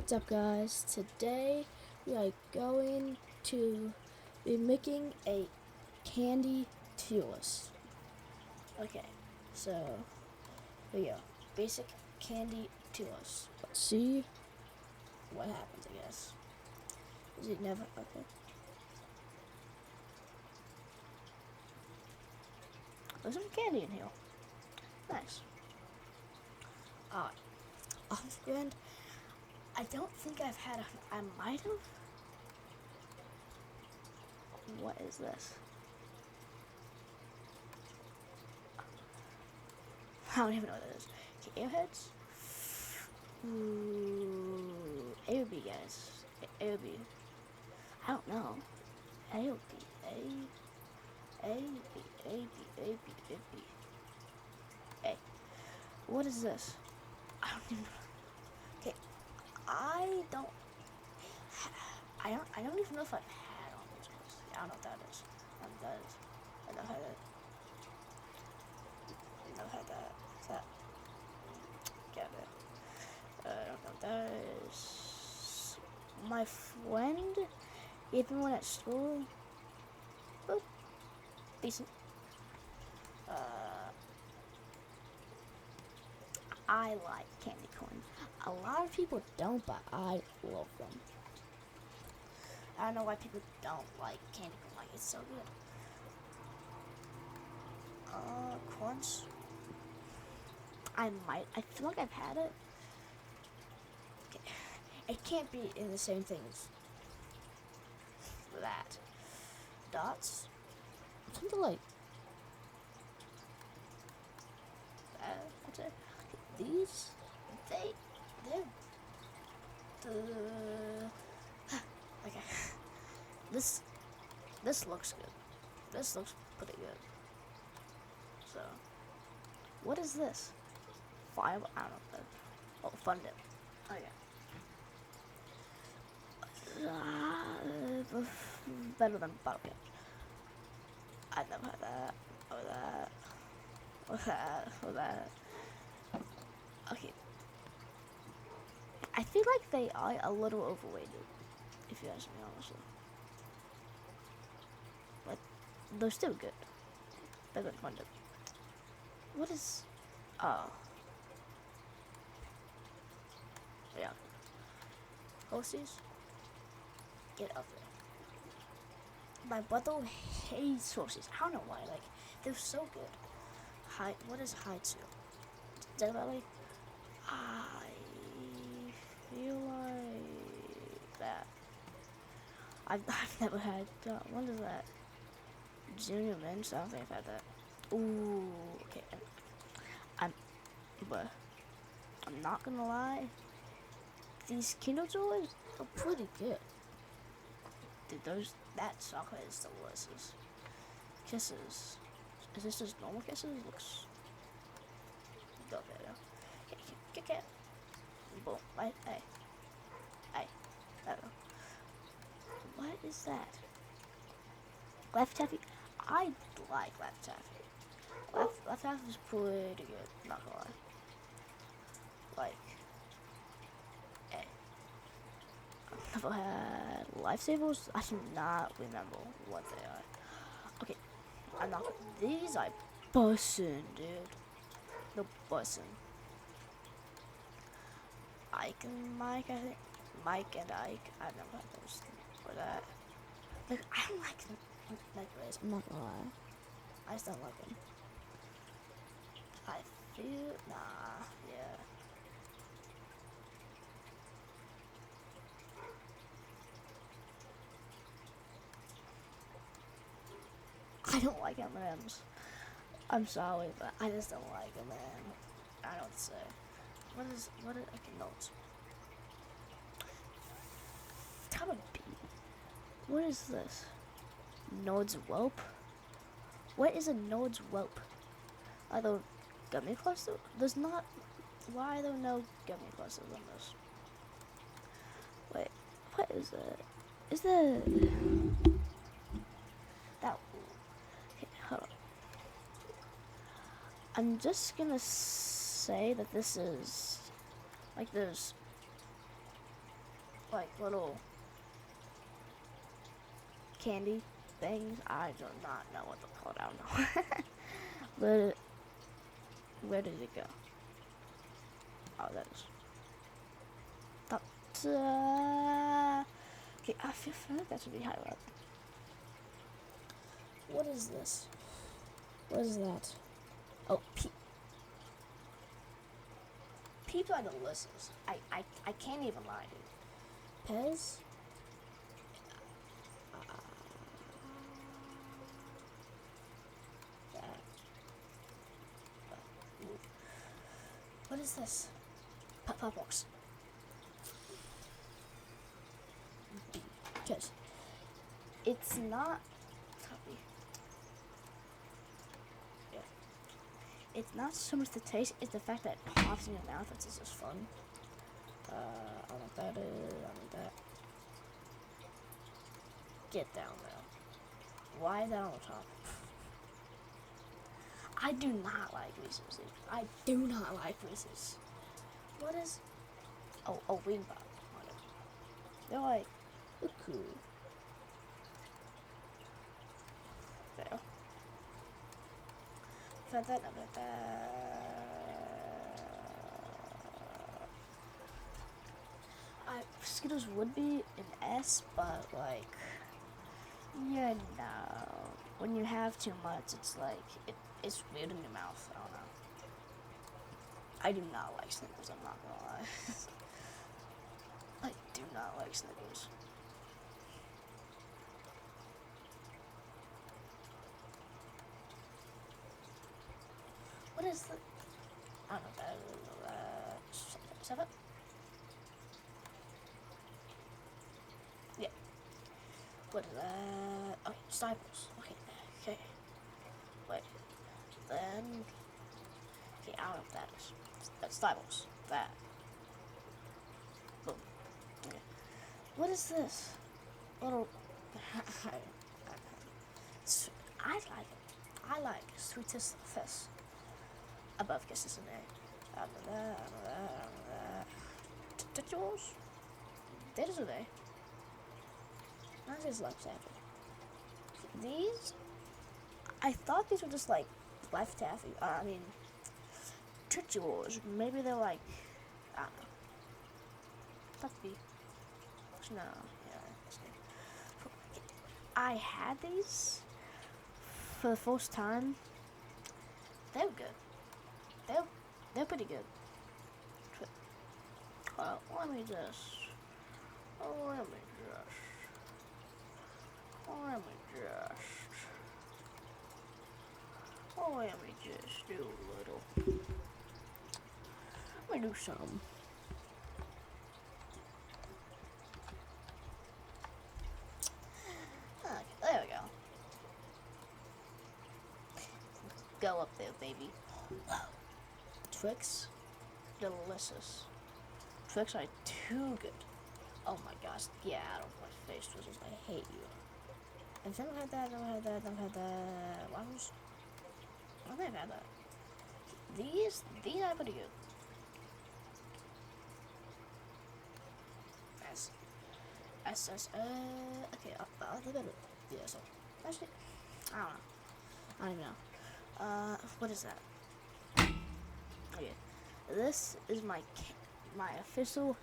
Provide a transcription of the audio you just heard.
What's up, guys? Today we are going to be making a candy toolus. Okay, so here we go. Basic candy toolus. Let's see what happens, I guess. Is it never? Okay. There's some candy in here. Nice. Alright. Offhand, I don't think I've had I might have. What is this? I don't even know what that is. Okay, airheads? Ooh, AOB, guys. AOB. I don't know. AOB. A. A. What is this? I don't even know. Okay, I don't even know if I've had all those ones. I don't know what that is. I don't know what that is. I never had that. I never had that. What's that? Get it. I don't know what that is. My friend, even when at school, well, decent. I like candy corn. A lot of people don't, but I love them. I don't know why people don't like candy corn. Like, it's so good. Corns. I feel like I've had it. It can't be in the same thing as that. Dots. Something like that. What's it? These, they're okay. This looks good. This looks pretty good. So, what is this? Fire? I don't know. Oh, Fun Dip. Okay. Better than bottle cap. I've never had that. Or that. Or that. Or that. Okay. I feel like they are a little overrated, if you ask me honestly. But they're still good. Better than Fun Dip. What is... Oh. Yeah. Hosties? Get up there. My brother hates horses. I don't know why. Like, they're so good. What is Haizu? Generally, I feel like that. I've never had. What is that? Junior Mints? I don't think I've had that. Ooh, okay. But I'm not gonna lie. These Kinder Joys are pretty good. Dude, that chocolate is delicious. Kisses. Is this just normal kisses? Looks go there. Get. Boom. Right. Hey. What is that? Left Taffy. I like Left Taffy. Left Taffy is pretty good. Not gonna lie. Like, hey. I've never had Lifesavers. I do not remember what they are. Okay, I'm not. These are bussin', dude. They're bussin'. Ike and Mike, I think. Mike and Ike. I've never had those for that. Like, I don't like them. Microwaves. I'm not gonna lie. I just don't like them. I feel yeah. I don't like M&M's. I'm sorry, but I just don't like M&M's. I don't know what to say. What is okay, notes? Kind of B. What is this? Nodes Whelp? What is a Nodes Whelp? Are there gummy clusters? There's not. Why are there no gummy clusters on this? Wait, what is that? Is that that? Okay, hold on. I'm just gonna say that this is like there's like little candy things. I do not know what they're called. I don't know. Where did it go? Oh, that is. Okay, I feel like that should be higher up. What is this? What is that? Oh, people are delicious. I can't even lie, dude. Pez? What is this? Pop box. Because it's not. Yeah. It's not so much the taste; it's the fact that it pops in your mouth. It's just fun. I don't know what that is. I don't know that. Get down there. Why is that on the top? I do not like Reese's. I do not like Reese's. What is? Oh, Wing Pop. They're like, cool. There. I've had that. Skittles would be an S, but like, yeah, no. When you have too much, it's like it's weird in your mouth. I don't know. I do not like Snickers. I'm not gonna lie. I do not like Snickers. What is the? I don't know that. Seven. Yeah. What is that? Okay, Staples. Okay. Wait. Then. Okay, I don't know what that is. That's Staples. That. Boom. Okay. What is this? Little. I like it. I like Sweetest Fist. Above Kisses and A. Out of that. Touchables? That is a day. Not just like taffy. These, I thought these were just like life taffy. I mean, Touchables. Maybe they're like, I don't know. Taffy. No, yeah. I had these for the first time. They were good. They're pretty good. Let me just do a little. Let me do some. Okay, there we go. Go up there, baby. Twix, delicious. Twix are too good. Oh my gosh, get out of my face, Twizzlers. I hate you. I've never had that, never had that. Waffles? I've never had that. These are pretty good. Okay, I'll give it a, yeah, so, actually, I don't even know. What is that? Okay, this is my official